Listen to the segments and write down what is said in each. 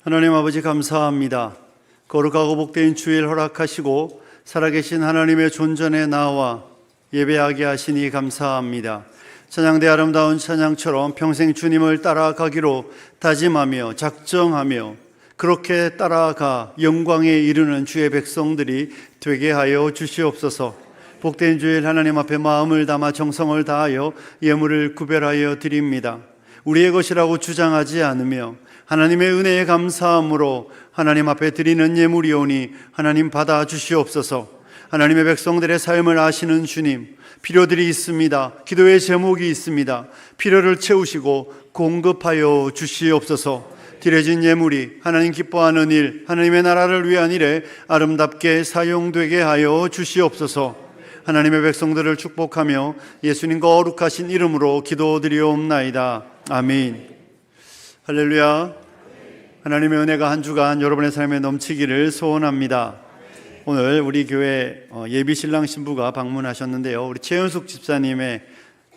하나님 아버지 감사합니다. 거룩하고 복된 주일 허락하시고 살아계신 하나님의 존전에 나와 예배하게 하시니 감사합니다. 찬양대 아름다운 찬양처럼 평생 주님을 따라가기로 다짐하며 작정하며 그렇게 따라가 영광에 이르는 주의 백성들이 되게 하여 주시옵소서. 복된 주일 하나님 앞에 마음을 담아 정성을 다하여 예물을 구별하여 드립니다. 우리의 것이라고 주장하지 않으며 하나님의 은혜에 감사함으로 하나님 앞에 드리는 예물이오니 하나님 받아 주시옵소서. 하나님의 백성들의 삶을 아시는 주님, 필요들이 있습니다. 기도의 제목이 있습니다. 필요를 채우시고 공급하여 주시옵소서. 드려진 예물이 하나님 기뻐하는 일, 하나님의 나라를 위한 일에 아름답게 사용되게 하여 주시옵소서. 하나님의 백성들을 축복하며 예수님 거룩하신 이름으로 기도드리옵나이다. 아멘. 할렐루야. 하나님의 은혜가 한 주간 여러분의 삶에 넘치기를 소원합니다. 오늘 우리 교회 예비신랑 신부가 방문하셨는데요, 우리 최은숙 집사님의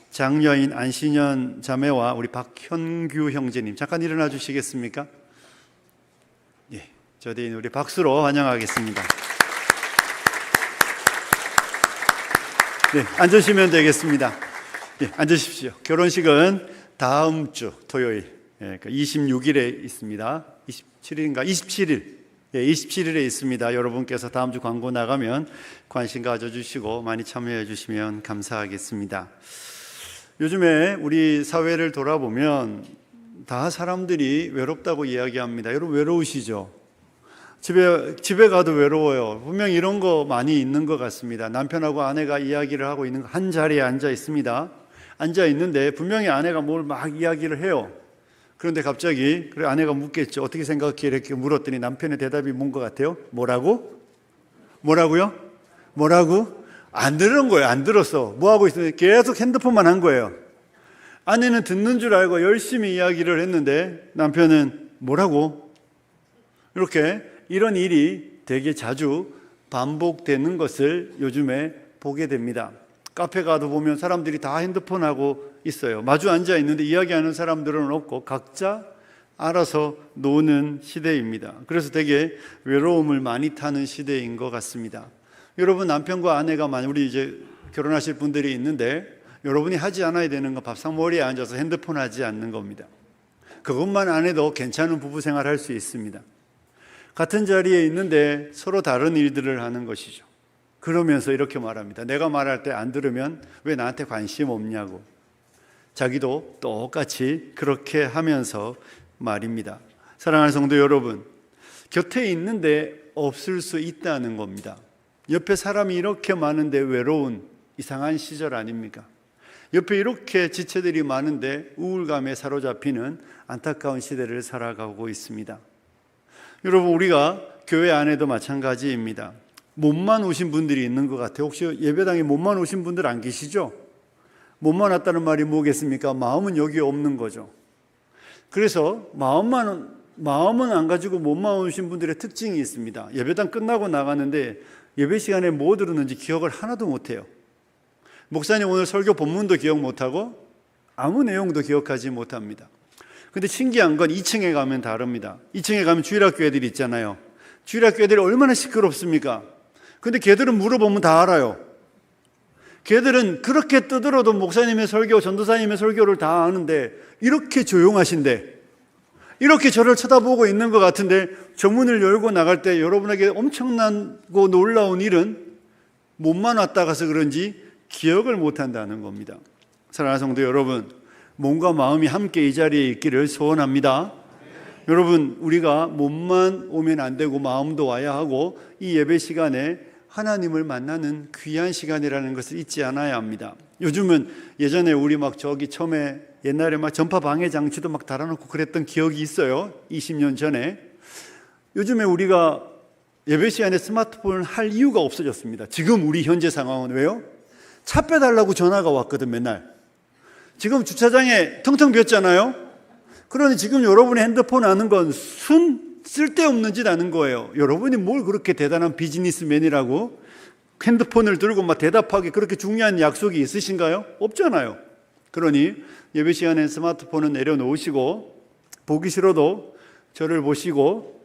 장녀인 안신현 자매와 우리 박현규 형제님, 잠깐 일어나 주시겠습니까? 예, 저희는 우리 박수로 환영하겠습니다. 네, 앉으시면 되겠습니다. 예, 앉으십시오. 결혼식은 다음 주 토요일 26일에 있습니다. 27일인가? 27일. 예, 27일에 있습니다. 여러분께서 다음 주 광고 나가면 관심 가져주시고 많이 참여해 주시면 감사하겠습니다. 요즘에 우리 사회를 돌아보면 다 사람들이 외롭다고 이야기합니다. 여러분 외로우시죠? 집에 가도 외로워요. 분명히 이런 거 많이 있는 것 같습니다. 남편하고 아내가 이야기를 하고 있는 한 자리에 앉아 있습니다. 앉아 있는데 분명히 아내가 뭘 막 이야기를 해요. 그런데 갑자기 그래 아내가 묻겠죠. 어떻게 생각해? 이렇게 물었더니 남편의 대답이 뭔 것 같아요? 뭐라고요? 안 들은 거예요. 안 들었어. 뭐 하고 있어요? 계속 핸드폰만 한 거예요. 아내는 듣는 줄 알고 열심히 이야기를 했는데 남편은 뭐라고? 이렇게 이런 일이 되게 자주 반복되는 것을 요즘에 보게 됩니다. 카페 가도 보면 사람들이 다 핸드폰하고 있어요. 마주 앉아 있는데 이야기하는 사람들은 없고 각자 알아서 노는 시대입니다. 그래서 되게 외로움을 많이 타는 시대인 것 같습니다. 여러분 남편과 아내가 우리 이제 결혼하실 분들이 있는데 여러분이 하지 않아야 되는 건 밥상머리에 앉아서 핸드폰 하지 않는 겁니다. 그것만 안 해도 괜찮은 부부 생활 할 수 있습니다. 같은 자리에 있는데 서로 다른 일들을 하는 것이죠. 그러면서 이렇게 말합니다. 내가 말할 때 안 들으면 왜 나한테 관심 없냐고. 자기도 똑같이 그렇게 하면서 말입니다. 사랑하는 성도 여러분, 곁에 있는데 없을 수 있다는 겁니다. 옆에 사람이 이렇게 많은데 외로운 이상한 시절 아닙니까? 옆에 이렇게 지체들이 많은데 우울감에 사로잡히는 안타까운 시대를 살아가고 있습니다. 여러분 우리가 교회 안에도 마찬가지입니다. 몸만 오신 분들이 있는 것 같아요. 혹시 예배당에 몸만 오신 분들 안 계시죠? 몸만 왔다는 말이 뭐겠습니까? 마음은 여기 없는 거죠. 그래서 마음은 안 가지고 몸만 오신 분들의 특징이 있습니다. 예배당 끝나고 나가는데 예배 시간에 뭐 들었는지 기억을 하나도 못해요. 목사님 오늘 설교 본문도 기억 못하고 아무 내용도 기억하지 못합니다. 근데 신기한 건 2층에 가면 다릅니다. 2층에 가면 주일학교 애들이 있잖아요. 주일학교 애들이 얼마나 시끄럽습니까? 근데 걔들은 물어보면 다 알아요. 걔들은 그렇게 떠들어도 목사님의 설교, 전도사님의 설교를 다 아는데 이렇게 조용하신데, 이렇게 저를 쳐다보고 있는 것 같은데 정문을 열고 나갈 때 여러분에게 엄청나고 놀라운 일은 몸만 왔다 가서 그런지 기억을 못한다는 겁니다. 사랑하는 성도 여러분, 몸과 마음이 함께 이 자리에 있기를 소원합니다. 여러분 우리가 몸만 오면 안 되고 마음도 와야 하고 이 예배 시간에 하나님을 만나는 귀한 시간이라는 것을 잊지 않아야 합니다. 요즘은 예전에 우리 막 저기 처음에 옛날에 막 전파 방해 장치도 막 달아놓고 그랬던 기억이 있어요. 20년 전에. 요즘에 우리가 예배 시간에 스마트폰을 할 이유가 없어졌습니다. 지금 우리 현재 상황은 왜요? 차 빼달라고 전화가 왔거든 맨날. 지금 주차장에 텅텅 비었잖아요. 그러니 지금 여러분의 핸드폰 하는 건 쓸데없는 짓 하는 거예요. 여러분이 뭘 그렇게 대단한 비즈니스맨이라고 핸드폰을 들고 막 대답하기 그렇게 중요한 약속이 있으신가요? 없잖아요. 그러니 예배 시간에 스마트폰은 내려놓으시고 보기 싫어도 저를 보시고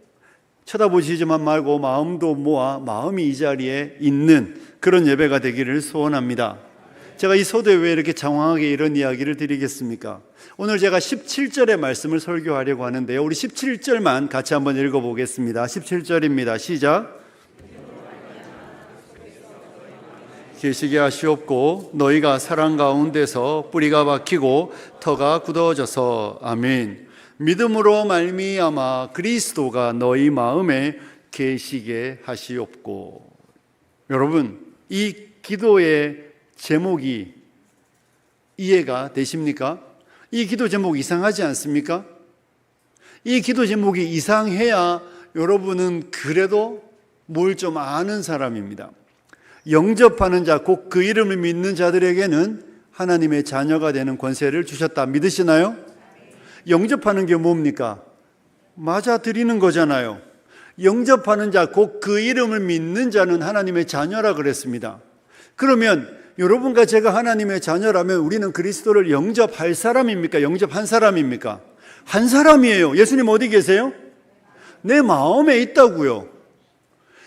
쳐다보시지만 말고 마음도 모아 마음이 이 자리에 있는 그런 예배가 되기를 소원합니다. 제가 이 서두에 왜 이렇게 장황하게 이런 이야기를 드리겠습니까? 오늘 제가 17절의 말씀을 설교하려고 하는데요. 우리 17절만 같이 한번 읽어보겠습니다. 17절입니다. 시작. 계시게 하시옵고 너희가 사랑 가운데서 뿌리가 박히고 터가 굳어져서 아멘. 믿음으로 말미암아 그리스도가 너희 마음에 계시게 하시옵고. 여러분, 이 기도의 제목이 이해가 되십니까? 이 기도 제목 이상하지 않습니까? 이 기도 제목이 이상해야 여러분은 그래도 뭘 좀 아는 사람입니다. 영접하는 자, 곧 그 이름을 믿는 자들에게는 하나님의 자녀가 되는 권세를 주셨다. 믿으시나요? 영접하는 게 뭡니까? 맞아들이는 거잖아요. 영접하는 자, 곧 그 이름을 믿는 자는 하나님의 자녀라 그랬습니다. 그러면 여러분과 제가 하나님의 자녀라면 우리는 그리스도를 영접할 사람입니까? 영접한 사람입니까? 한 사람이에요. 예수님 어디 계세요? 내 마음에 있다고요.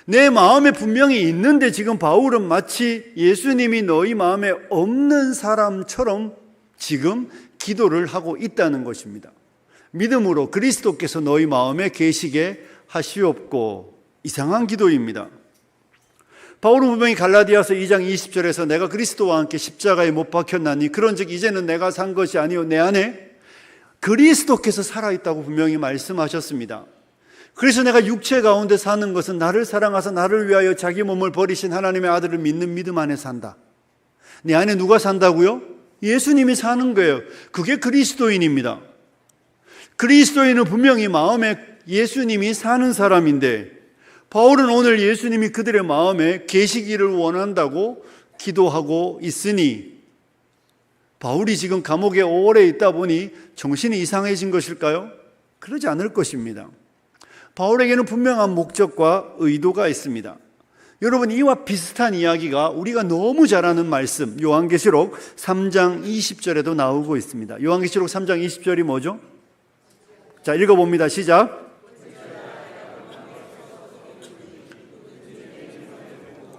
내 마음에 분명히 있는데 지금 바울은 마치 예수님이 너희 마음에 없는 사람처럼 지금 기도를 하고 있다는 것입니다. 믿음으로 그리스도께서 너희 마음에 계시게 하시옵고. 이상한 기도입니다. 바울은 분명히 갈라디아서 2장 20절에서 내가 그리스도와 함께 십자가에 못 박혔나니 그런즉 이제는 내가 산 것이 아니요 내 안에 그리스도께서 살아있다고 분명히 말씀하셨습니다. 그래서 내가 육체 가운데 사는 것은 나를 사랑하사 나를 위하여 자기 몸을 버리신 하나님의 아들을 믿는 믿음 안에 산다. 내 안에 누가 산다고요? 예수님이 사는 거예요. 그게 그리스도인입니다. 그리스도인은 분명히 마음에 예수님이 사는 사람인데 바울은 오늘 예수님이 그들의 마음에 계시기를 원한다고 기도하고 있으니 바울이 지금 감옥에 오래 있다 보니 정신이 이상해진 것일까요? 그러지 않을 것입니다. 바울에게는 분명한 목적과 의도가 있습니다. 여러분, 이와 비슷한 이야기가 우리가 너무 잘 아는 말씀 요한계시록 3장 20절에도 나오고 있습니다. 요한계시록 3장 20절이 뭐죠? 자, 읽어봅니다. 시작.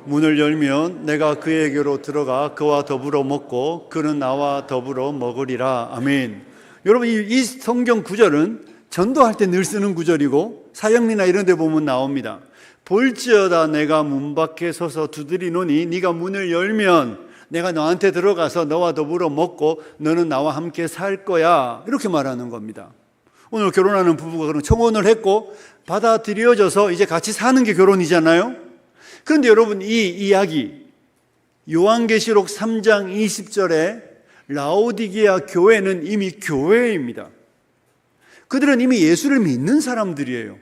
문을 열면 내가 그에게로 들어가 그와 더불어 먹고 그는 나와 더불어 먹으리라. 아멘. 여러분, 이 성경 구절은 전도할 때 늘 쓰는 구절이고 사형리나 이런 데 보면 나옵니다. 볼지어다 내가 문 밖에 서서 두드리노니 네가 문을 열면 내가 너한테 들어가서 너와 더불어 먹고 너는 나와 함께 살 거야. 이렇게 말하는 겁니다. 오늘 결혼하는 부부가 그런 청혼을 했고 받아들여져서 이제 같이 사는 게 결혼이잖아요. 그런데 여러분, 이 이야기 요한계시록 3장 20절에 라오디게아 교회는 이미 교회입니다. 그들은 이미 예수를 믿는 사람들이에요.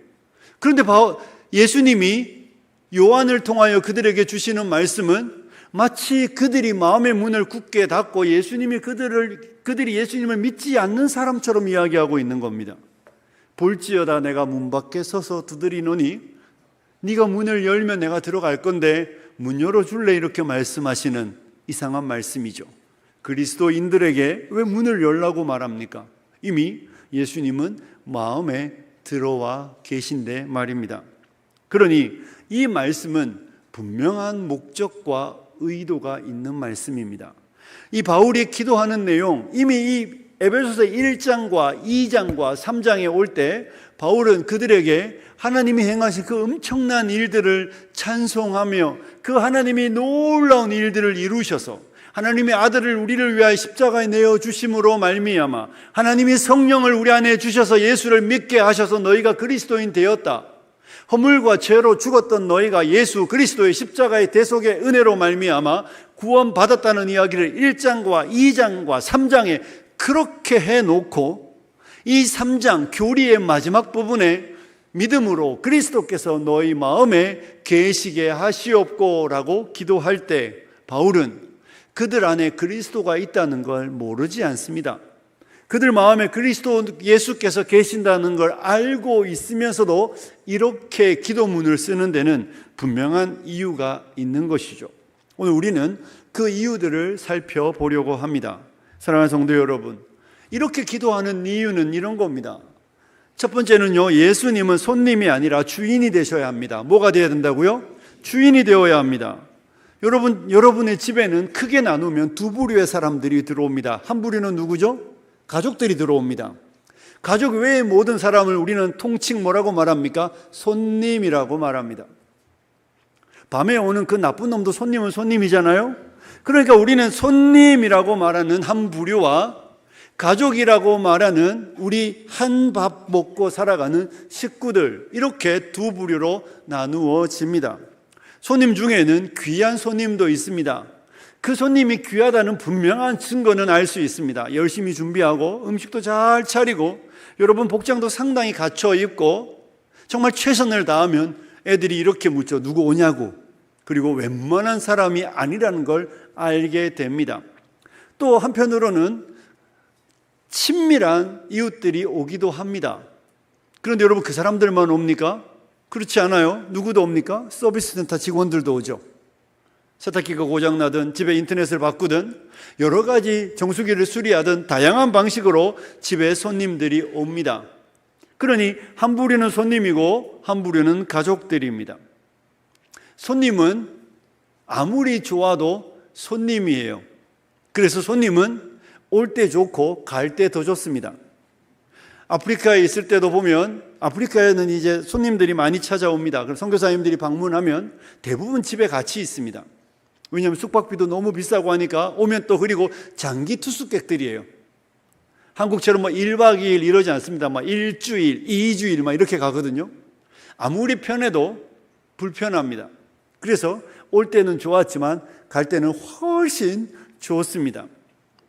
그런데 예수님이 요한을 통하여 그들에게 주시는 말씀은 마치 그들이 마음의 문을 굳게 닫고 그들이 예수님을 믿지 않는 사람처럼 이야기하고 있는 겁니다. 볼지어다 내가 문 밖에 서서 두드리노니 네가 문을 열면 내가 들어갈 건데 문 열어줄래? 이렇게 말씀하시는 이상한 말씀이죠. 그리스도인들에게 왜 문을 열라고 말합니까? 이미 예수님은 마음에 들어와 계신데 말입니다. 그러니 이 말씀은 분명한 목적과 의도가 있는 말씀입니다. 이 바울이 기도하는 내용, 이미 이 에베소서 1장과 2장과 3장에 올 때 바울은 그들에게 하나님이 행하신 그 엄청난 일들을 찬송하며 그 하나님이 놀라운 일들을 이루셔서 하나님의 아들을 우리를 위하여 십자가에 내어주심으로 말미암아 하나님이 성령을 우리 안에 주셔서 예수를 믿게 하셔서 너희가 그리스도인 되었다. 허물과 죄로 죽었던 너희가 예수 그리스도의 십자가의 대속의 은혜로 말미암아 구원받았다는 이야기를 1장과 2장과 3장에 그렇게 해놓고 이 3장 교리의 마지막 부분에 믿음으로 그리스도께서 너희 마음에 계시게 하시옵고 라고 기도할 때 바울은 그들 안에 그리스도가 있다는 걸 모르지 않습니다. 그들 마음에 그리스도 예수께서 계신다는 걸 알고 있으면서도 이렇게 기도문을 쓰는 데는 분명한 이유가 있는 것이죠. 오늘 우리는 그 이유들을 살펴보려고 합니다. 사랑하는 성도 여러분, 이렇게 기도하는 이유는 이런 겁니다. 첫 번째는요, 예수님은 손님이 아니라 주인이 되셔야 합니다. 뭐가 되어야 된다고요? 주인이 되어야 합니다. 여러분의 집에는 크게 나누면 두 부류의 사람들이 들어옵니다. 한 부류는 누구죠? 가족들이 들어옵니다. 가족 외의 모든 사람을 우리는 통칭 뭐라고 말합니까? 손님이라고 말합니다. 밤에 오는 그 나쁜 놈도 손님은 손님이잖아요. 그러니까 우리는 손님이라고 말하는 한 부류와 가족이라고 말하는 우리 한 밥 먹고 살아가는 식구들, 이렇게 두 부류로 나누어집니다. 손님 중에는 귀한 손님도 있습니다. 그 손님이 귀하다는 분명한 증거는 알 수 있습니다. 열심히 준비하고 음식도 잘 차리고 여러분 복장도 상당히 갖춰 입고 정말 최선을 다하면 애들이 이렇게 묻죠. 누구 오냐고. 그리고 웬만한 사람이 아니라는 걸 알게 됩니다. 또 한편으로는 친밀한 이웃들이 오기도 합니다. 그런데 여러분 그 사람들만 옵니까? 그렇지 않아요. 누구도 옵니까? 서비스 센터 직원들도 오죠. 세탁기가 고장나든 집에 인터넷을 바꾸든 여러 가지 정수기를 수리하든 다양한 방식으로 집에 손님들이 옵니다. 그러니 한 부류는 손님이고 한 부류는 가족들입니다. 손님은 아무리 좋아도 손님이에요. 그래서 손님은 올 때 좋고 갈 때 더 좋습니다. 아프리카에 있을 때도 보면 아프리카에는 이제 손님들이 많이 찾아옵니다. 그럼 선교사님들이 방문하면 대부분 집에 같이 있습니다. 왜냐하면 숙박비도 너무 비싸고 하니까 오면 또 그리고 장기 투숙객들이에요. 한국처럼 1박 2일 이러지 않습니다. 일주일, 2주일 이렇게 가거든요. 아무리 편해도 불편합니다. 그래서 올 때는 좋았지만 갈 때는 훨씬 좋습니다.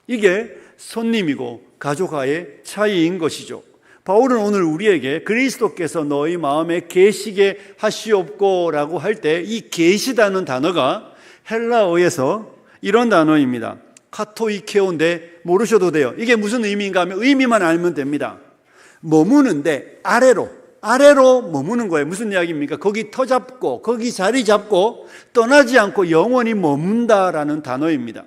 이게 손님이고 가족과의 차이인 것이죠. 바울은 오늘 우리에게 그리스도께서 너희 마음에 계시게 하시옵고라고 할 때 이 계시다는 단어가 헬라어에서 이런 단어입니다. 카토이케오인데 모르셔도 돼요. 이게 무슨 의미인가 하면 의미만 알면 됩니다. 머무는데 아래로 머무는 거예요. 무슨 이야기입니까? 거기 터 잡고 거기 자리 잡고 떠나지 않고 영원히 머문다라는 단어입니다.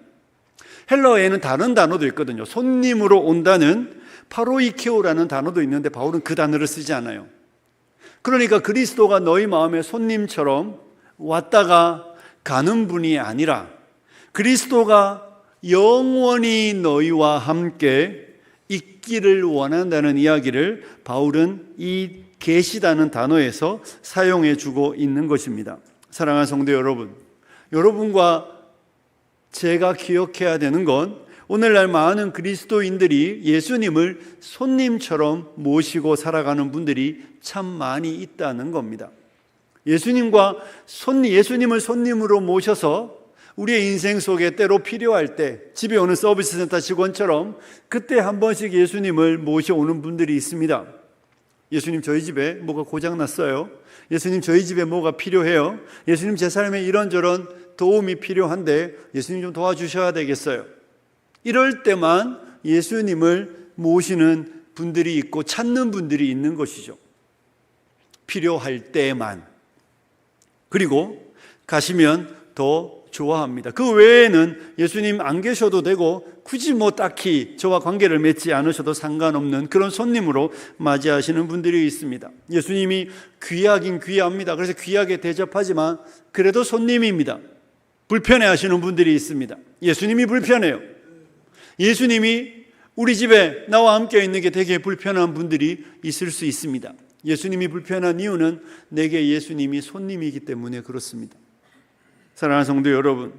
헬라어에는 다른 단어도 있거든요. 손님으로 온다는 파로이케오라는 단어도 있는데 바울은 그 단어를 쓰지 않아요. 그러니까 그리스도가 너희 마음에 손님처럼 왔다가 가는 분이 아니라 그리스도가 영원히 너희와 함께 있기를 원한다는 이야기를 바울은 이 계시다는 단어에서 사용해 주고 있는 것입니다. 사랑하는 성도 여러분, 여러분과 제가 기억해야 되는 건 오늘날 많은 그리스도인들이 예수님을 손님처럼 모시고 살아가는 분들이 참 많이 있다는 겁니다. 예수님을 손님으로 모셔서 우리의 인생 속에 때로 필요할 때 집에 오는 서비스 센터 직원처럼 그때 한 번씩 예수님을 모셔오는 분들이 있습니다. 예수님 저희 집에 뭐가 고장났어요. 예수님 저희 집에 뭐가 필요해요. 예수님 제 삶에 이런저런 도움이 필요한데 예수님 좀 도와주셔야 되겠어요. 이럴 때만 예수님을 모시는 분들이 있고 찾는 분들이 있는 것이죠. 필요할 때만. 그리고 가시면 더 좋아합니다. 그 외에는 예수님 안 계셔도 되고 굳이 딱히 저와 관계를 맺지 않으셔도 상관없는 그런 손님으로 맞이하시는 분들이 있습니다. 예수님이 귀하긴 귀합니다. 그래서 귀하게 대접하지만 그래도 손님입니다. 불편해하시는 분들이 있습니다. 예수님이 불편해요. 예수님이 우리 집에 나와 함께 있는 게 되게 불편한 분들이 있을 수 있습니다. 예수님이 불편한 이유는 내게 예수님이 손님이기 때문에 그렇습니다. 사랑하는 성도 여러분,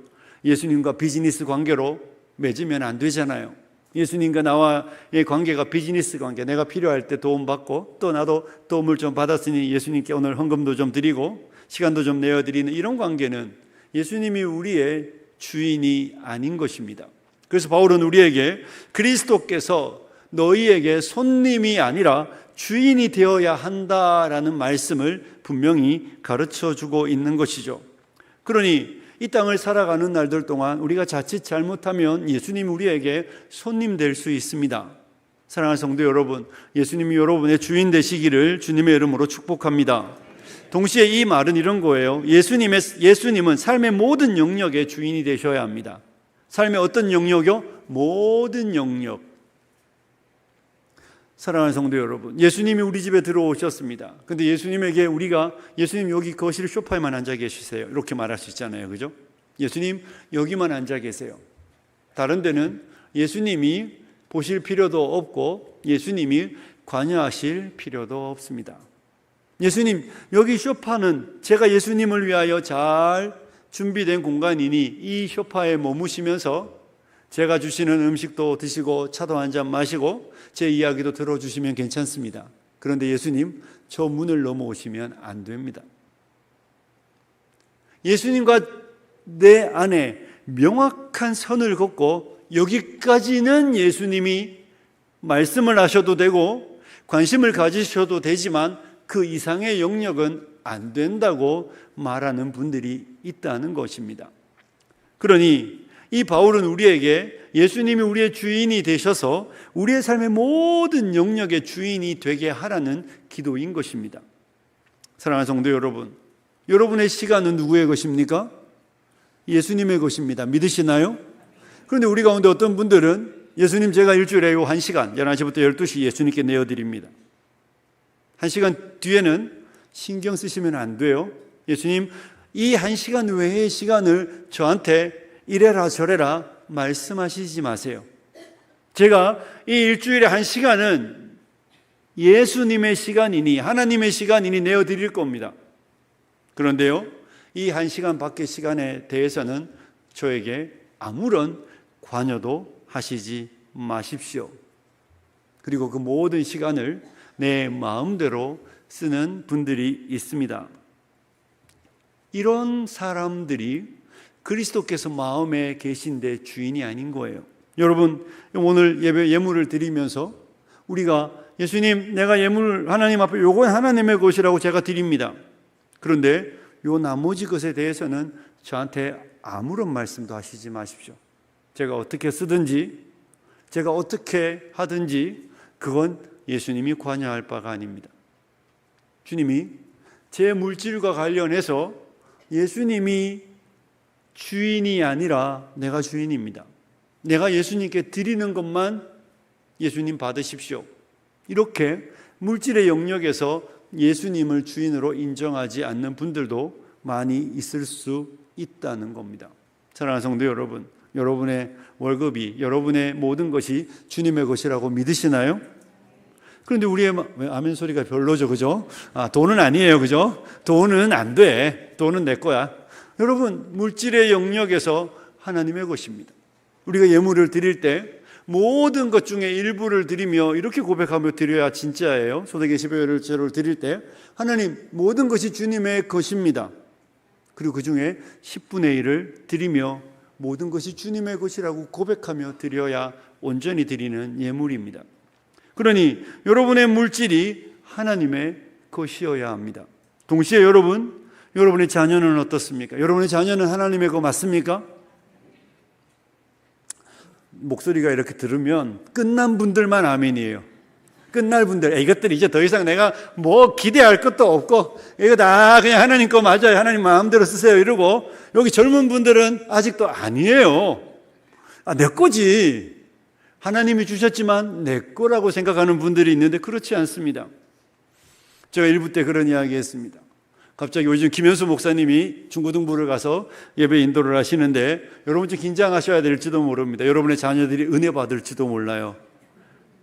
예수님과 비즈니스 관계로 맺으면 안 되잖아요. 예수님과 나와의 관계가 비즈니스 관계, 내가 필요할 때 도움받고 또 나도 도움을 좀 받았으니 예수님께 오늘 헌금도 좀 드리고 시간도 좀 내어드리는 이런 관계는 예수님이 우리의 주인이 아닌 것입니다. 그래서 바울은 우리에게 그리스도께서 너희에게 손님이 아니라 주인이 되어야 한다라는 말씀을 분명히 가르쳐주고 있는 것이죠. 그러니 이 땅을 살아가는 날들 동안 우리가 자칫 잘못하면 예수님이 우리에게 손님 될 수 있습니다. 사랑하는 성도 여러분, 예수님이 여러분의 주인 되시기를 주님의 이름으로 축복합니다. 동시에 이 말은 이런 거예요. 예수님은 삶의 모든 영역의 주인이 되셔야 합니다. 삶의 어떤 영역이요? 모든 영역. 사랑하는 성도 여러분, 예수님이 우리 집에 들어오셨습니다. 근데 예수님에게 우리가 예수님 여기 거실 소파에만 앉아 계시세요, 이렇게 말할 수 있잖아요. 그죠? 예수님 여기만 앉아 계세요. 다른 데는 예수님이 보실 필요도 없고 예수님이 관여하실 필요도 없습니다. 예수님 여기 소파는 제가 예수님을 위하여 잘 준비된 공간이니 이 소파에 머무시면서 제가 주시는 음식도 드시고 차도 한잔 마시고 제 이야기도 들어주시면 괜찮습니다. 그런데 예수님 저 문을 넘어오시면 안 됩니다. 예수님과 내 안에 명확한 선을 긋고 여기까지는 예수님이 말씀을 하셔도 되고 관심을 가지셔도 되지만 그 이상의 영역은 안 된다고 말하는 분들이 있다는 것입니다. 그러니 이 바울은 우리에게 예수님이 우리의 주인이 되셔서 우리의 삶의 모든 영역의 주인이 되게 하라는 기도인 것입니다. 사랑하는 성도 여러분, 여러분의 시간은 누구의 것입니까? 예수님의 것입니다. 믿으시나요? 그런데 우리 가운데 어떤 분들은 예수님 제가 일주일에 요 1시간 11시부터 12시 예수님께 내어드립니다. 1시간 뒤에는 신경 쓰시면 안 돼요. 예수님 이 1시간 외의 시간을 저한테 이래라 저래라 말씀하시지 마세요. 제가 이 일주일에 1시간은 예수님의 시간이니 하나님의 시간이니 내어드릴 겁니다. 그런데요, 이 1시간 밖의 시간에 대해서는 저에게 아무런 관여도 하시지 마십시오. 그리고 그 모든 시간을 내 마음대로 쓰는 분들이 있습니다. 이런 사람들이 그리스도께서 마음에 계신데 주인이 아닌 거예요. 여러분, 오늘 예물을 드리면서 우리가 예수님 내가 예물 하나님 앞에 요건 하나님의 것이라고 제가 드립니다. 그런데 요 나머지 것에 대해서는 저한테 아무런 말씀도 하시지 마십시오. 제가 어떻게 쓰든지 제가 어떻게 하든지 그건 예수님이 관여할 바가 아닙니다. 주님이 제 물질과 관련해서 예수님이 주인이 아니라 내가 주인입니다. 내가 예수님께 드리는 것만 예수님 받으십시오. 이렇게 물질의 영역에서 예수님을 주인으로 인정하지 않는 분들도 많이 있을 수 있다는 겁니다. 사랑하는 성도 여러분, 여러분의 월급이 여러분의 모든 것이 주님의 것이라고 믿으시나요? 그런데 우리의 아멘 소리가 별로죠, 그죠? 돈은 아니에요, 그죠? 돈은 안 돼. 돈은 내 거야. 여러분, 물질의 영역에서 하나님의 것입니다. 우리가 예물을 드릴 때 모든 것 중에 일부를 드리며 이렇게 고백하며 드려야 진짜예요. 소득의 11조를 드릴 때 하나님 모든 것이 주님의 것입니다. 그리고 그 중에 10분의 1을 드리며 모든 것이 주님의 것이라고 고백하며 드려야 온전히 드리는 예물입니다. 그러니 여러분의 물질이 하나님의 것이어야 합니다. 동시에 여러분의 자녀는 어떻습니까? 여러분의 자녀는 하나님의 것 맞습니까? 목소리가 이렇게 들으면 끝난 분들만 아멘이에요. 끝날 분들, 이것들이 이제 더 이상 내가 뭐 기대할 것도 없고 이거 다 그냥 하나님 거 맞아요, 하나님 마음대로 쓰세요 이러고, 여기 젊은 분들은 아직도 아니에요. 내 거지, 하나님이 주셨지만 내 거라고 생각하는 분들이 있는데 그렇지 않습니다. 제가 1부 때 그런 이야기 했습니다. 갑자기 요즘 김현수 목사님이 중고등부를 가서 예배 인도를 하시는데 여러분 좀 긴장하셔야 될지도 모릅니다. 여러분의 자녀들이 은혜 받을지도 몰라요.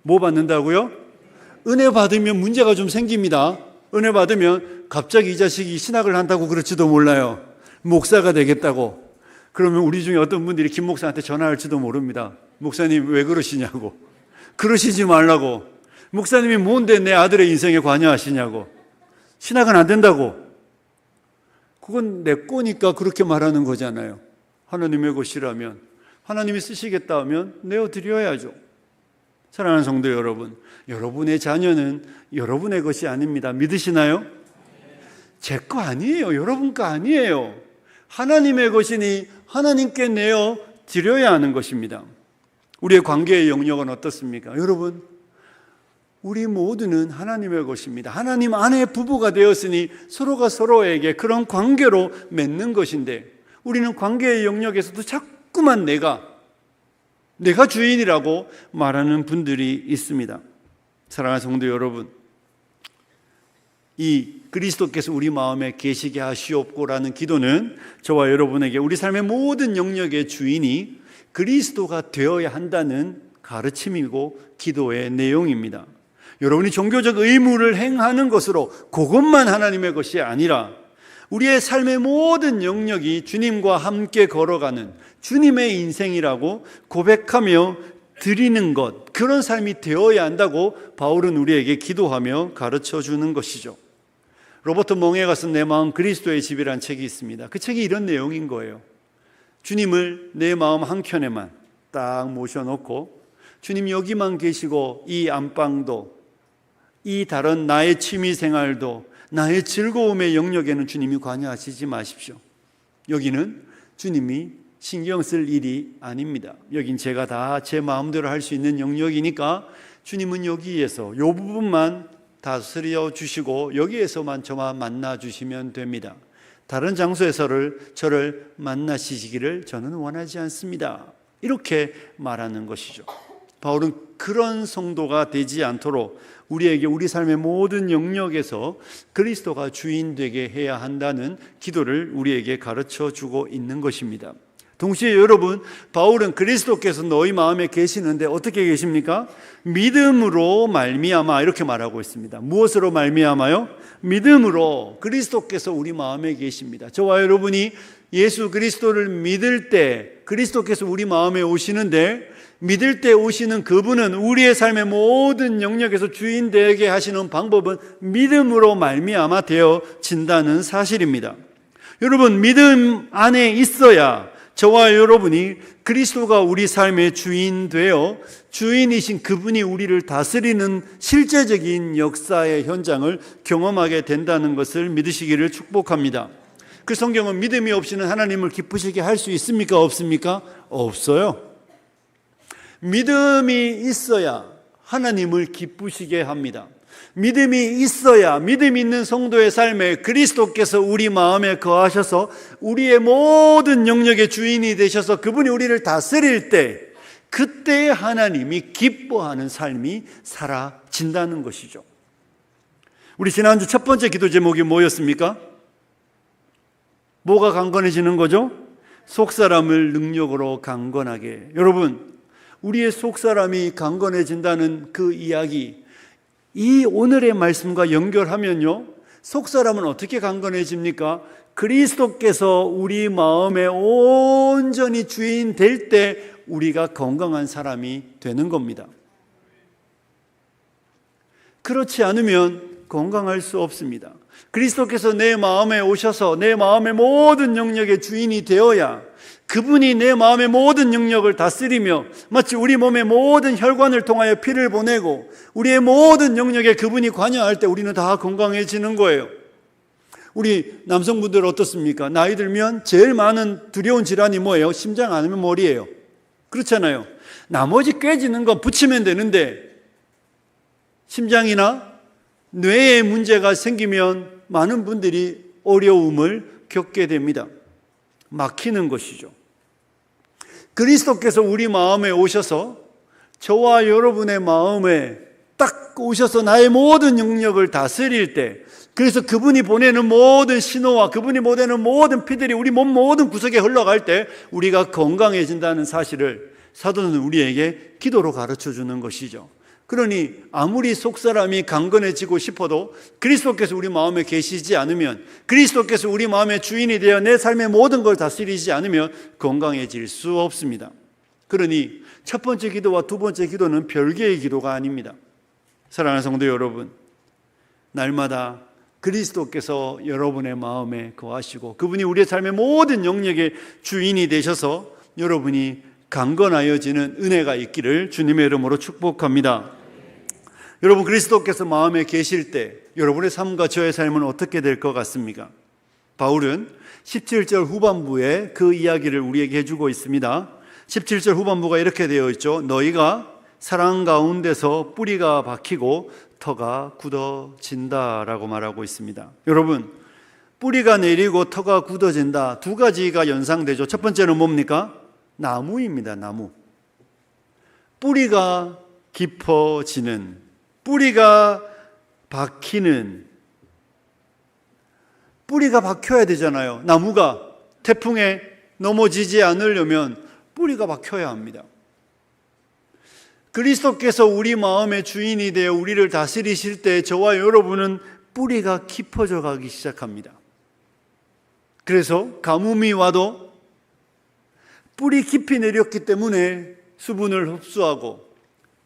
뭐 받는다고요? 은혜 받으면 문제가 좀 생깁니다. 은혜 받으면 갑자기 이 자식이 신학을 한다고 그럴지도 몰라요. 목사가 되겠다고. 그러면 우리 중에 어떤 분들이 김 목사한테 전화할지도 모릅니다. 목사님 왜 그러시냐고. 그러시지 말라고. 목사님이 뭔데 내 아들의 인생에 관여하시냐고. 신학은 안 된다고. 그건 내 거니까 그렇게 말하는 거잖아요. 하나님의 것이라면, 하나님이 쓰시겠다 하면 내어드려야죠. 사랑하는 성도 여러분, 여러분의 자녀는 여러분의 것이 아닙니다. 믿으시나요? 제 거 아니에요. 여러분 거 아니에요. 하나님의 것이니 하나님께 내어 드려야 하는 것입니다. 우리의 관계의 영역은 어떻습니까? 여러분, 우리 모두는 하나님의 것입니다. 하나님 안에 부부가 되었으니 서로가 서로에게 그런 관계로 맺는 것인데, 우리는 관계의 영역에서도 자꾸만 내가 주인이라고 말하는 분들이 있습니다. 사랑하는 성도 여러분, 이 그리스도께서 우리 마음에 계시게 하시옵고라는 기도는 저와 여러분에게 우리 삶의 모든 영역의 주인이 그리스도가 되어야 한다는 가르침이고 기도의 내용입니다. 여러분이 종교적 의무를 행하는 것으로 그것만 하나님의 것이 아니라 우리의 삶의 모든 영역이 주님과 함께 걸어가는 주님의 인생이라고 고백하며 드리는 것, 그런 삶이 되어야 한다고 바울은 우리에게 기도하며 가르쳐 주는 것이죠. 로버트 몽에가 쓴 내 마음 그리스도의 집이라는 책이 있습니다. 그 책이 이런 내용인 거예요. 주님을 내 마음 한켠에만 딱 모셔놓고 주님 여기만 계시고 이 안방도, 이 다른 나의 취미생활도, 나의 즐거움의 영역에는 주님이 관여하시지 마십시오. 여기는 주님이 신경 쓸 일이 아닙니다. 여긴 제가 다 제 마음대로 할 수 있는 영역이니까 주님은 여기에서 이 부분만 다스려 주시고 여기에서만 저만 만나 주시면 됩니다. 다른 장소에서를 저를 만나시기를 저는 원하지 않습니다. 이렇게 말하는 것이죠. 바울은 그런 성도가 되지 않도록 우리에게 우리 삶의 모든 영역에서 그리스도가 주인 되게 해야 한다는 기도를 우리에게 가르쳐 주고 있는 것입니다. 동시에 여러분, 바울은 그리스도께서 너희 마음에 계시는데 어떻게 계십니까? 믿음으로 말미암아 이렇게 말하고 있습니다. 무엇으로 말미암아요? 믿음으로 그리스도께서 우리 마음에 계십니다. 저와 여러분이 예수 그리스도를 믿을 때 그리스도께서 우리 마음에 오시는데, 믿을 때 오시는 그분은 우리의 삶의 모든 영역에서 주인 되게 하시는 방법은 믿음으로 말미암아 되어진다는 사실입니다. 여러분, 믿음 안에 있어야 저와 여러분이 그리스도가 우리 삶의 주인 되어 주인이신 그분이 우리를 다스리는 실제적인 역사의 현장을 경험하게 된다는 것을 믿으시기를 축복합니다. 그 성경은 믿음이 없이는 하나님을 기쁘시게 할 수 있습니까? 없습니까? 없어요. 믿음이 있어야 하나님을 기쁘시게 합니다. 믿음이 있어야 믿음 있는 성도의 삶에 그리스도께서 우리 마음에 거하셔서 우리의 모든 영역의 주인이 되셔서 그분이 우리를 다스릴 때, 그때 하나님이 기뻐하는 삶이 사라진다는 것이죠. 우리 지난주 첫 번째 기도 제목이 뭐였습니까? 뭐가 강건해지는 거죠? 속사람을 능력으로 강건하게. 여러분, 우리의 속사람이 강건해진다는 그 이야기, 이 오늘의 말씀과 연결하면요, 속사람은 어떻게 강건해집니까? 그리스도께서 우리 마음에 온전히 주인 될 때 우리가 건강한 사람이 되는 겁니다. 그렇지 않으면 건강할 수 없습니다. 그리스도께서 내 마음에 오셔서 내 마음의 모든 영역의 주인이 되어야 그분이 내 마음의 모든 영역을 다스리며 마치 우리 몸의 모든 혈관을 통하여 피를 보내고 우리의 모든 영역에 그분이 관여할 때 우리는 다 건강해지는 거예요. 우리 남성분들 어떻습니까? 나이 들면 제일 많은 두려운 질환이 뭐예요? 심장 아니면 머리예요. 그렇잖아요. 나머지 깨지는 건 붙이면 되는데 심장이나 뇌에 문제가 생기면 많은 분들이 어려움을 겪게 됩니다. 막히는 것이죠. 그리스도께서 우리 마음에 오셔서 저와 여러분의 마음에 딱 오셔서 나의 모든 영역을 다스릴 때, 그래서 그분이 보내는 모든 신호와 그분이 보내는 모든 피들이 우리 몸 모든 구석에 흘러갈 때 우리가 건강해진다는 사실을 사도는 우리에게 기도로 가르쳐 주는 것이죠. 그러니 아무리 속사람이 강건해지고 싶어도 그리스도께서 우리 마음에 계시지 않으면, 그리스도께서 우리 마음의 주인이 되어 내 삶의 모든 걸 다스리지 않으면 건강해질 수 없습니다. 그러니 첫 번째 기도와 두 번째 기도는 별개의 기도가 아닙니다. 사랑하는 성도 여러분, 날마다 그리스도께서 여러분의 마음에 거하시고 그분이 우리의 삶의 모든 영역의 주인이 되셔서 여러분이 강건하여지는 은혜가 있기를 주님의 이름으로 축복합니다. 여러분, 그리스도께서 마음에 계실 때 여러분의 삶과 저의 삶은 어떻게 될 것 같습니까? 바울은 17절 후반부에 그 이야기를 우리에게 해주고 있습니다. 17절 후반부가 이렇게 되어 있죠. 너희가 사랑 가운데서 뿌리가 박히고 터가 굳어진다 라고 말하고 있습니다. 여러분, 뿌리가 내리고 터가 굳어진다, 두 가지가 연상되죠. 첫 번째는 뭡니까? 나무입니다. 나무. 뿌리가 깊어지는 뿌리가 박혀야 되잖아요. 나무가 태풍에 넘어지지 않으려면 뿌리가 박혀야 합니다. 그리스도께서 우리 마음의 주인이 되어 우리를 다스리실 때 저와 여러분은 뿌리가 깊어져 가기 시작합니다. 그래서 가뭄이 와도 뿌리 깊이 내렸기 때문에 수분을 흡수하고,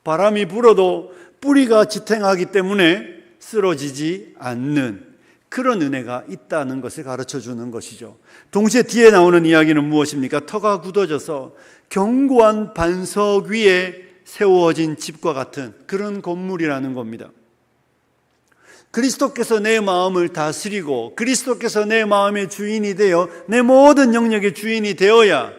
바람이 불어도 뿌리가 지탱하기 때문에 쓰러지지 않는 그런 은혜가 있다는 것을 가르쳐 주는 것이죠. 동시에 뒤에 나오는 이야기는 무엇입니까? 터가 굳어져서 견고한 반석 위에 세워진 집과 같은 그런 건물이라는 겁니다. 그리스도께서 내 마음을 다스리고 그리스도께서 내 마음의 주인이 되어 내 모든 영역의 주인이 되어야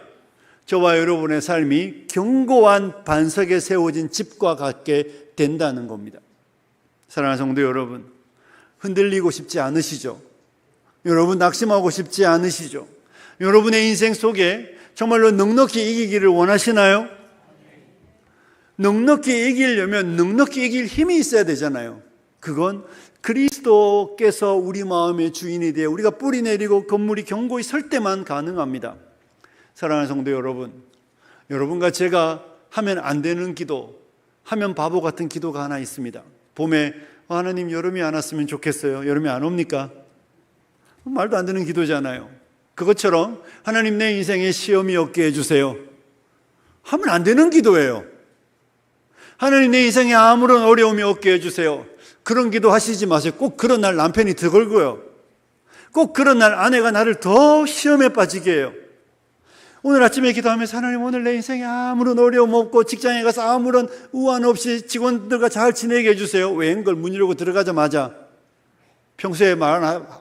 저와 여러분의 삶이 견고한 반석에 세워진 집과 같게 된다는 겁니다. 사랑하는 성도 여러분, 흔들리고 싶지 않으시죠? 여러분 낙심하고 싶지 않으시죠? 여러분의 인생 속에 정말로 넉넉히 이기기를 원하시나요? 넉넉히 이기려면 넉넉히 이길 힘이 있어야 되잖아요. 그건 그리스도께서 우리 마음의 주인이 되어 우리가 뿌리 내리고 건물이 견고히 설 때만 가능합니다. 사랑하는 성도 여러분, 여러분과 제가 하면 안 되는 기도, 하면 바보 같은 기도가 하나 있습니다. 봄에 하나님 여름이 안 왔으면 좋겠어요. 여름이 안 옵니까? 말도 안 되는 기도잖아요. 그것처럼 하나님 내 인생에 시험이 없게 해주세요. 하면 안 되는 기도예요. 하나님 내 인생에 아무런 어려움이 없게 해주세요. 그런 기도 하시지 마세요. 꼭 그런 날 남편이 더 걸고요. 꼭 그런 날 아내가 나를 더 시험에 빠지게 해요. 오늘 아침에 기도하면서 하나님 오늘 내 인생에 아무런 어려움 없고 직장에 가서 아무런 우환 없이 직원들과 잘 지내게 해주세요. 웬걸 문 열고 들어가자마자 평소에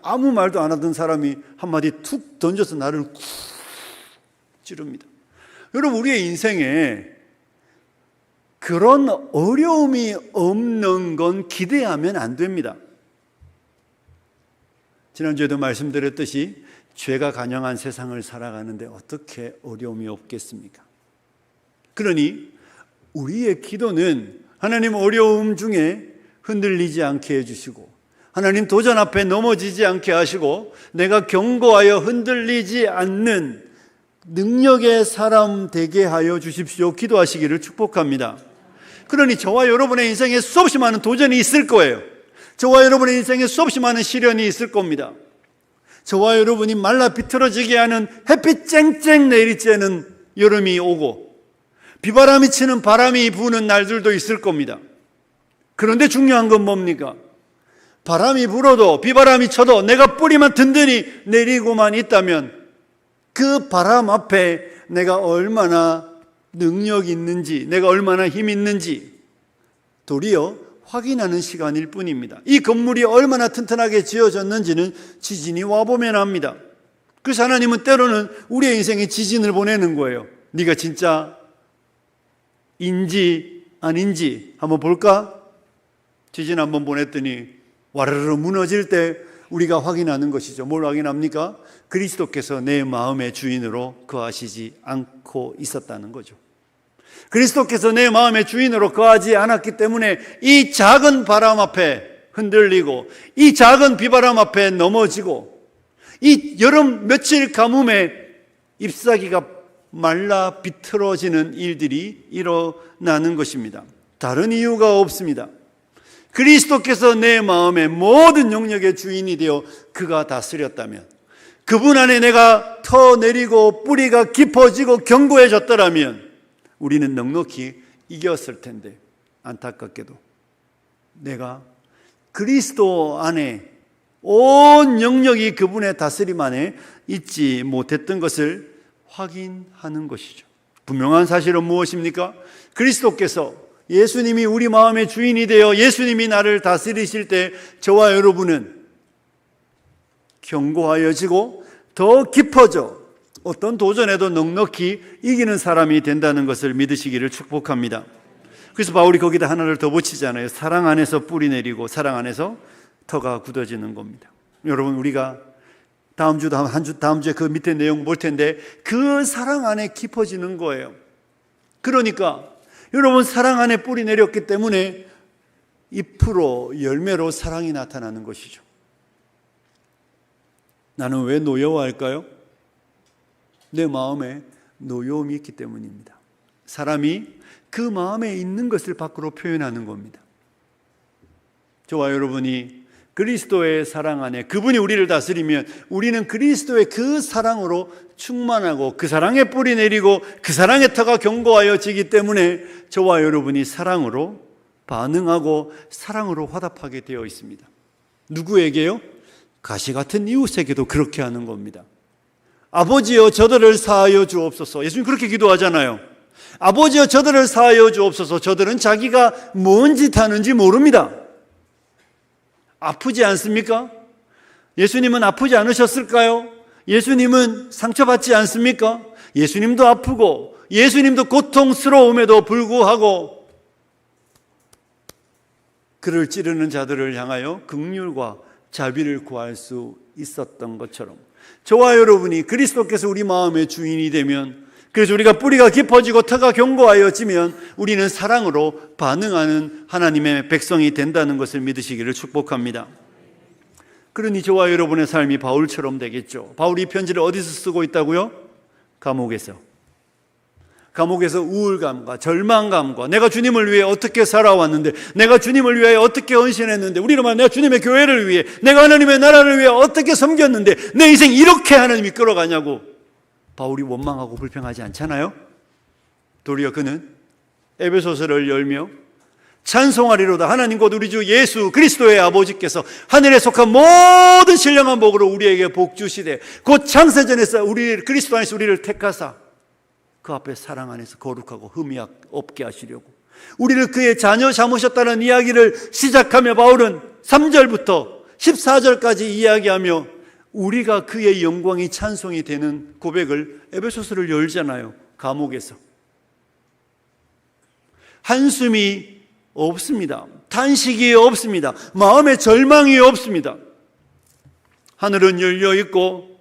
아무 말도 안 하던 사람이 한마디 툭 던져서 나를 쿡 찌릅니다. 여러분, 우리의 인생에 그런 어려움이 없는 건 기대하면 안 됩니다. 지난주에도 말씀드렸듯이 죄가 간영한 세상을 살아가는데 어떻게 어려움이 없겠습니까? 그러니 우리의 기도는 하나님 어려움 중에 흔들리지 않게 해주시고, 하나님 도전 앞에 넘어지지 않게 하시고, 내가 견고하여 흔들리지 않는 능력의 사람 되게 하여 주십시오. 기도하시기를 축복합니다. 그러니 저와 여러분의 인생에 수없이 많은 도전이 있을 거예요. 저와 여러분의 인생에 수없이 많은 시련이 있을 겁니다. 저와 여러분이 말라 비틀어지게 하는 햇빛 쨍쨍 내리쬐는 여름이 오고 비바람이 치는 바람이 부는 날들도 있을 겁니다. 그런데 중요한 건 뭡니까? 바람이 불어도 비바람이 쳐도 내가 뿌리만 든든히 내리고만 있다면 그 바람 앞에 내가 얼마나 능력이 있는지, 내가 얼마나 힘이 있는지 도리어 확인하는 시간일 뿐입니다. 이 건물이 얼마나 튼튼하게 지어졌는지는 지진이 와보면 압니다. 그래서 하나님은 때로는 우리의 인생에 지진을 보내는 거예요. 네가 진짜 인지 아닌지 한번 볼까? 지진 한번 보냈더니 와르르 무너질 때 우리가 확인하는 것이죠. 뭘 확인합니까? 그리스도께서 내 마음의 주인으로 거하시지 않고 있었다는 거죠. 그리스도께서 내 마음의 주인으로 거하지 않았기 때문에 이 작은 바람 앞에 흔들리고 이 작은 비바람 앞에 넘어지고 이 여름 며칠 가뭄에 잎사귀가 말라 비틀어지는 일들이 일어나는 것입니다. 다른 이유가 없습니다. 그리스도께서 내 마음의 모든 영역의 주인이 되어 그가 다스렸다면, 그분 안에 내가 터내리고 뿌리가 깊어지고 견고해졌더라면 우리는 넉넉히 이겼을 텐데, 안타깝게도 내가 그리스도 안에 온 영역이 그분의 다스림 안에 있지 못했던 것을 확인하는 것이죠. 분명한 사실은 무엇입니까? 그리스도께서, 예수님이 우리 마음의 주인이 되어 예수님이 나를 다스리실 때 저와 여러분은 견고하여지고 더 깊어져 어떤 도전에도 넉넉히 이기는 사람이 된다는 것을 믿으시기를 축복합니다. 그래서 바울이 거기다 하나를 더 붙이잖아요. 사랑 안에서 뿌리 내리고 사랑 안에서 터가 굳어지는 겁니다. 여러분, 우리가 다음 주에 그 밑에 내용 볼 텐데 그 사랑 안에 깊어지는 거예요. 그러니까 여러분, 사랑 안에 뿌리 내렸기 때문에 잎으로 열매로 사랑이 나타나는 것이죠. 나는 왜 노여워할까요? 내 마음에 노여움이 있기 때문입니다. 사람이 그 마음에 있는 것을 밖으로 표현하는 겁니다. 저와 여러분이 그리스도의 사랑 안에 그분이 우리를 다스리면 우리는 그리스도의 그 사랑으로 충만하고 그 사랑에 뿌리 내리고 그 사랑의 터가 견고하여지기 때문에 저와 여러분이 사랑으로 반응하고 사랑으로 화답하게 되어 있습니다. 누구에게요? 가시 같은 이웃에게도 그렇게 하는 겁니다. 아버지여 저들을 사하여 주옵소서. 예수님 그렇게 기도하잖아요. 아버지여 저들을 사하여 주옵소서. 저들은 자기가 뭔 짓 하는지 모릅니다. 아프지 않습니까? 예수님은 아프지 않으셨을까요? 예수님은 상처받지 않습니까? 예수님도 아프고 예수님도 고통스러움에도 불구하고 그를 찌르는 자들을 향하여 긍휼과 자비를 구할 수 있었던 것처럼 저와 여러분이 그리스도께서 우리 마음의 주인이 되면, 그래서 우리가 뿌리가 깊어지고 터가 견고하여지면 우리는 사랑으로 반응하는 하나님의 백성이 된다는 것을 믿으시기를 축복합니다. 그러니 저와 여러분의 삶이 바울처럼 되겠죠. 바울이 이 편지를 어디서 쓰고 있다고요? 감옥에서 우울감과 절망감과 내가 주님을 위해 어떻게 살아왔는데, 내가 주님을 위해 어떻게 헌신했는데, 우리로 말하면 내가 주님의 교회를 위해, 내가 하나님의 나라를 위해 어떻게 섬겼는데 내 인생 이렇게 하나님이 끌어가냐고 바울이 원망하고 불평하지 않잖아요. 도리어 그는 에베소서를 열며 찬송하리로다. 하나님 곧 우리 주 예수 그리스도의 아버지께서 하늘에 속한 모든 신령한 복으로 우리에게 복 주시되 곧 창세전에서 그리스도 안에서 우리를 택하사 그 앞에 사랑 안에서 거룩하고 흠이 없게 하시려고 우리를 그의 자녀 삼으셨다는 이야기를 시작하며 바울은 3절부터 14절까지 이야기하며 우리가 그의 영광이 찬송이 되는 고백을 에베소서를 열잖아요. 감옥에서 한숨이 없습니다. 탄식이 없습니다. 마음의 절망이 없습니다. 하늘은 열려 있고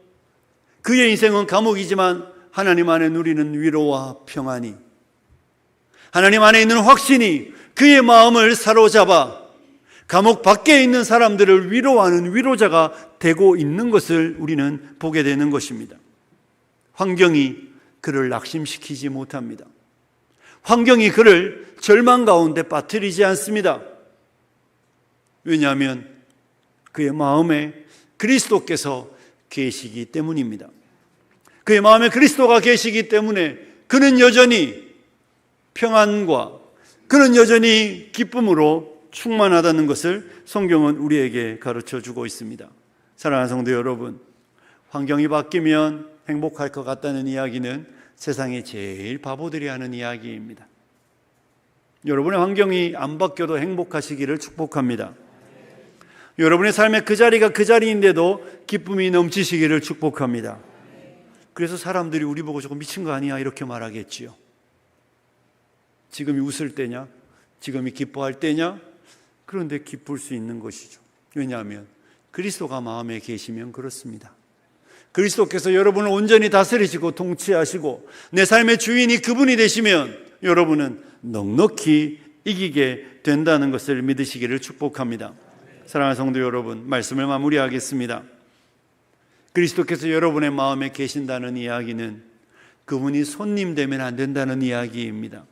그의 인생은 감옥이지만 하나님 안에 누리는 위로와 평안이, 하나님 안에 있는 확신이 그의 마음을 사로잡아 감옥 밖에 있는 사람들을 위로하는 위로자가 되고 있는 것을 우리는 보게 되는 것입니다. 환경이 그를 낙심시키지 못합니다. 환경이 그를 절망 가운데 빠뜨리지 않습니다. 왜냐하면 그의 마음에 그리스도께서 계시기 때문입니다. 그의 마음에 그리스도가 계시기 때문에 그는 여전히 평안과 그는 여전히 기쁨으로 충만하다는 것을 성경은 우리에게 가르쳐주고 있습니다. 사랑하는 성도 여러분, 환경이 바뀌면 행복할 것 같다는 이야기는 세상의 제일 바보들이 하는 이야기입니다. 여러분의 환경이 안 바뀌어도 행복하시기를 축복합니다. 여러분의 삶의 그 자리가 그 자리인데도 기쁨이 넘치시기를 축복합니다. 그래서 사람들이 우리 보고 조금 미친 거 아니야 이렇게 말하겠지요. 지금이 웃을 때냐? 지금이 기뻐할 때냐? 그런데 기쁠 수 있는 것이죠. 왜냐하면 그리스도가 마음에 계시면 그렇습니다. 그리스도께서 여러분을 온전히 다스리시고 통치하시고 내 삶의 주인이 그분이 되시면 여러분은 넉넉히 이기게 된다는 것을 믿으시기를 축복합니다. 사랑하는 성도 여러분, 말씀을 마무리하겠습니다. 그리스도께서 여러분의 마음에 계신다는 이야기는 그분이 손님 되면 안 된다는 이야기입니다.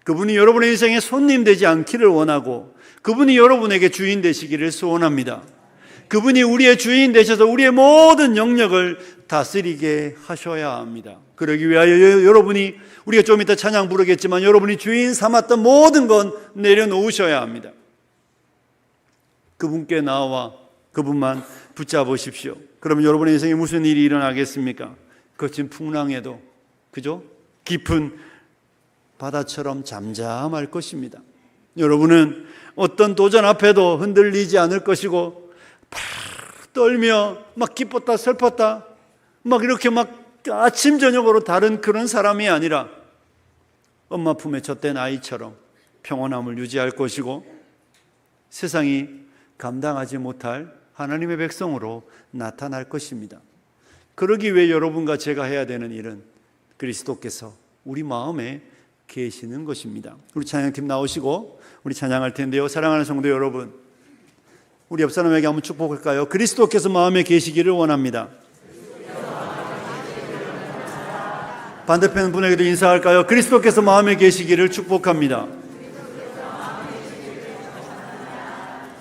그분이 여러분의 인생에 손님 되지 않기를 원하고 그분이 여러분에게 주인 되시기를 소원합니다. 그분이 우리의 주인 되셔서 우리의 모든 영역을 다스리게 하셔야 합니다. 그러기 위하여 여러분이, 우리가 좀 이따 찬양 부르겠지만 여러분이 주인 삼았던 모든 건 내려놓으셔야 합니다. 그분께 나와 그분만 붙잡으십시오. 그러면 여러분의 인생에 무슨 일이 일어나겠습니까? 거친 풍랑에도 그죠? 깊은 바다처럼 잠잠할 것입니다. 여러분은 어떤 도전 앞에도 흔들리지 않을 것이고 팍 떨며 막 기뻤다 슬펐다 막 이렇게 막 아침 저녁으로 다른 그런 사람이 아니라 엄마 품에 젖된 아이처럼 평온함을 유지할 것이고 세상이 감당하지 못할 하나님의 백성으로 나타날 것입니다. 그러기 위해 여러분과 제가 해야 되는 일은 그리스도께서 우리 마음에 계시는 것입니다. 우리 찬양팀 나오시고 우리 찬양할 텐데요. 사랑하는 성도 여러분, 우리 옆 사람에게 한번 축복할까요? 그리스도께서 마음에 계시기를 원합니다. 반대편 분에게도 인사할까요? 그리스도께서 마음에 계시기를 축복합니다.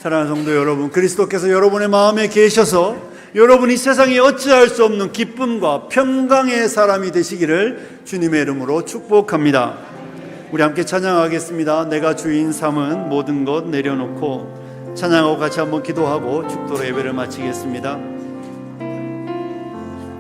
사랑하는 성도 여러분, 그리스도께서 여러분의 마음에 계셔서 여러분이 세상에 어찌할 수 없는 기쁨과 평강의 사람이 되시기를 주님의 이름으로 축복합니다. 우리 함께 찬양하겠습니다. 내가 주인 삼은 모든 것 내려놓고 찬양하고 같이 한번 기도하고 축도로 예배를 마치겠습니다.